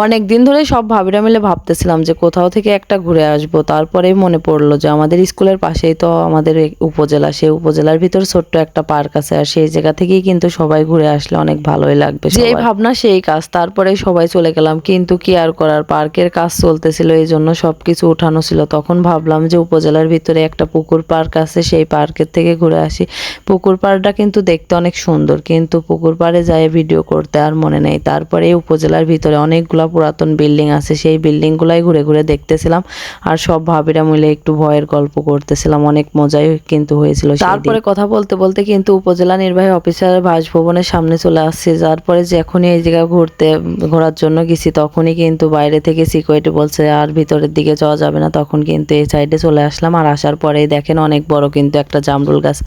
অনেক দিন ধরে সব ভাবিরা মিলে ভাবতেছিলাম যে কোথাও থেকে একটা ঘুরে আসব। তারপরেই মনে পড়লো যে আমাদের স্কুলের পাশেই তো আমাদের উপজেলা, সেই উপজেলার ভিতর ছোট্ট একটা পার্ক আছে, আর সেই জায়গা থেকেই কিন্তু সবাই ঘুরে আসলে অনেক ভালোই লাগবে। যেই ভাবনা সেই কাজ, তারপরে সবাই চলে গেলাম। কিন্তু কি আর করার, পার্কের কাজ চলতেছিল, এই জন্য সবকিছু উঠানো ছিল। তখন ভাবলাম যে উপজেলার ভিতরে একটা পুকুর পার্ক আছে, সেই পার্কের থেকে ঘুরে আসি। পুকুর পাড়টা কিন্তু দেখতে অনেক সুন্দর, কিন্তু পুকুর পাড়ে যায় ভিডিও করতে আর মনে নেই। তারপরে এই উপজেলার ভিতরে অনেকগুলা পুরাতন বিল্ডিং আছে, সেই বিল্ডিংগুলাই ঘুরে ঘুরে দেখতেছিলাম, আর সব ভাবিরা মিলে একটু ভয়ের গল্প করতেছিলাম। অনেক মজাই কিন্তু হয়েছিল। তারপরে কথা বলতে বলতে কিন্তু উপজেলা নির্বাহী অফিসারের বাসভবনের সামনে চলে আসছে। তারপরে যখনই এই জায়গা ঘোরার জন্য গেছি, তখনই কিন্তু বাইরে থেকে সিকিউরিটি বলছে আর ভিতরের দিকে যাওয়া যাবে না। তখন কিন্তু এই সাইডে চলে আসলাম, আর আসার পরেই দেখেন অনেক বড় কিন্তু একটা জামরুল গাছ।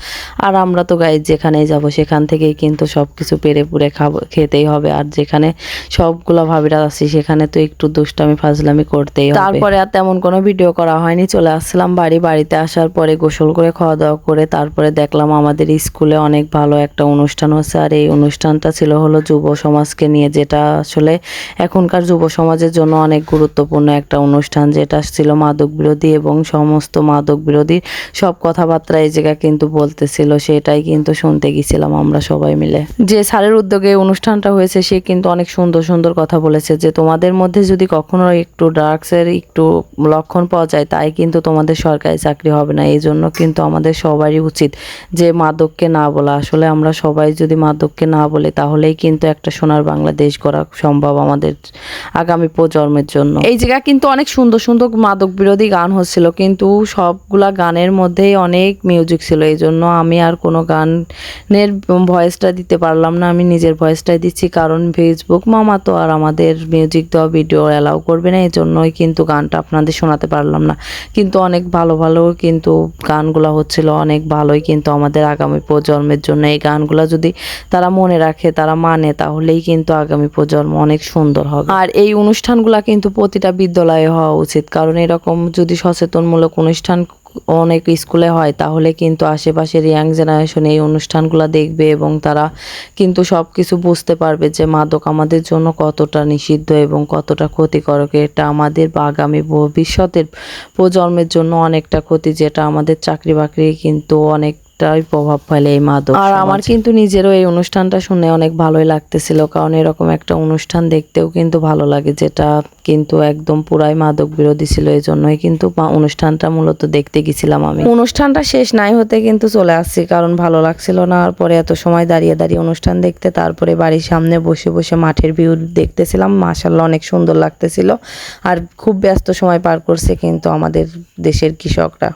আর আমরা তো গাইজ যেখানেই যাব সেখান থেকেই কিন্তু সব কিছু পেরে পুরে খেতেই হবে। আর যেখানে সবগুলো ভাবিরা আছি সেখানে তো একটু দুষ্টামি ফাজলামি করতেই হবে। তারপরে আর তেমন কোনো ভিডিও করা হয়নি, চলে আসছিলাম বাড়িতে আসার পরে গোসল করে খাওয়া দাওয়া করে তারপরে দেখলাম আমাদের স্কুলে অনেক ভালো একটা অনুষ্ঠান হচ্ছে। আর এই অনুষ্ঠানটা ছিল হলো যুব সমাজকে নিয়ে, যেটা আসলে এখনকার যুব সমাজের জন্য অনেক গুরুত্বপূর্ণ একটা অনুষ্ঠান, যেটা ছিল মাদক বিরোধী, এবং সমস্ত মাদক বিরোধী সব কথাবার্তা এই জায়গা কিন্তু বলতেছিল। সেটাই কিন্তু শুনতে গেছিলাম আমরা সবাই মিলে। যে স্যারের উদ্যোগে অনুষ্ঠানটা হয়েছে, সে কিন্তু অনেক সুন্দর সুন্দর কথা বলেছে যে তোমাদের মধ্যে যদি কখনো একটু ড্রাগসের একটু লক্ষণ পাওয়া যায়, তাই কিন্তু তোমাদের সরকারি চাকরি হবে না। এই জন্য কিন্তু আমাদের সবারই উচিত যে মাদককে না বলা। আসলে আমরা সবাই যদি মাদককে না বলি, তাহলেই কিন্তু একটা সোনার বাংলাদেশ গড়া সম্ভব আমাদের আগামী প্রজন্মের জন্য। এই জায়গা কিন্তু অনেক সুন্দর সুন্দর মাদক বিরোধী গান হচ্ছিল, কিন্তু সবগুলা গানের মধ্যেই অনেক মিউজিক ছিল। এই জন্য আমি আর কোনো গানের ভয়েসটা দিতে পারলাম না, আমি নিজের ভয়েসটাই দিচ্ছি, কারণ ফেসবুক মামা তো আর আমাদের মিউজিক দেওয়া ভিডিও অ্যালাউ করবে না। এই জন্যই কিন্তু গানটা আপনাদের শোনাতে পারলাম না। কিন্তু অনেক ভালো ভালো কিন্তু গানগুলো হচ্ছিল, অনেক ভালোই কিন্তু আমাদের আগামী প্রজন্মের জন্য এই গানগুলো যদি তারা মনে রাখে, তারা মানে, তাহলেই কিন্তু আগামী প্রজন্ম অনেক সুন্দর হবে। আর এই অনুষ্ঠানগুলো কিন্তু প্রতিটা বিদ্যালয়ে হওয়া উচিত, কারণ এরকম যদি সচেতনমূলক অনুষ্ঠান অনেক স্কুলে হয়, তাহলে কিন্তু আশেপাশের ইয়াং জেনারেশন এই অনুষ্ঠানগুলো দেখবে এবং তারা কিন্তু সব কিছু বুঝতে পারবে যে মাদক আমাদের জন্য কতটা নিষিদ্ধ এবং কতটা ক্ষতিকারক। এটা আমাদের বা আগামী ভবিষ্যতের প্রজন্মের জন্য অনেকটা ক্ষতি, যেটা আমাদের চাকরি বাকরি কিন্তু অনেক প্রভাব ফেলে এই মাদক। আর আমার কিন্তু নিজেরও এই অনুষ্ঠানটা শুনে অনেক ভালোই লাগতেছিল, কারণ এরকম একটা অনুষ্ঠান দেখতেও কিন্তু ভালো লাগে, যেটা কিন্তু একদম পুরাই মাদক বিরোধী ছিল। এই জন্যই কিন্তু অনুষ্ঠানটা মূলত দেখতে গেছিলাম আমি। অনুষ্ঠানটা শেষ নাই হতে কিন্তু চলে আসছি, কারণ ভালো লাগছিল না। আর পরে এত সময় দাঁড়িয়ে দাঁড়িয়ে অনুষ্ঠান দেখতে, তারপরে বাড়ির সামনে বসে বসে মাঠের ভিউ দেখতেছিলাম। মাশাআল্লাহ অনেক সুন্দর লাগতেছিল। আর খুব ব্যস্ত সময় পার করছে কিন্তু আমাদের দেশের কৃষকরা।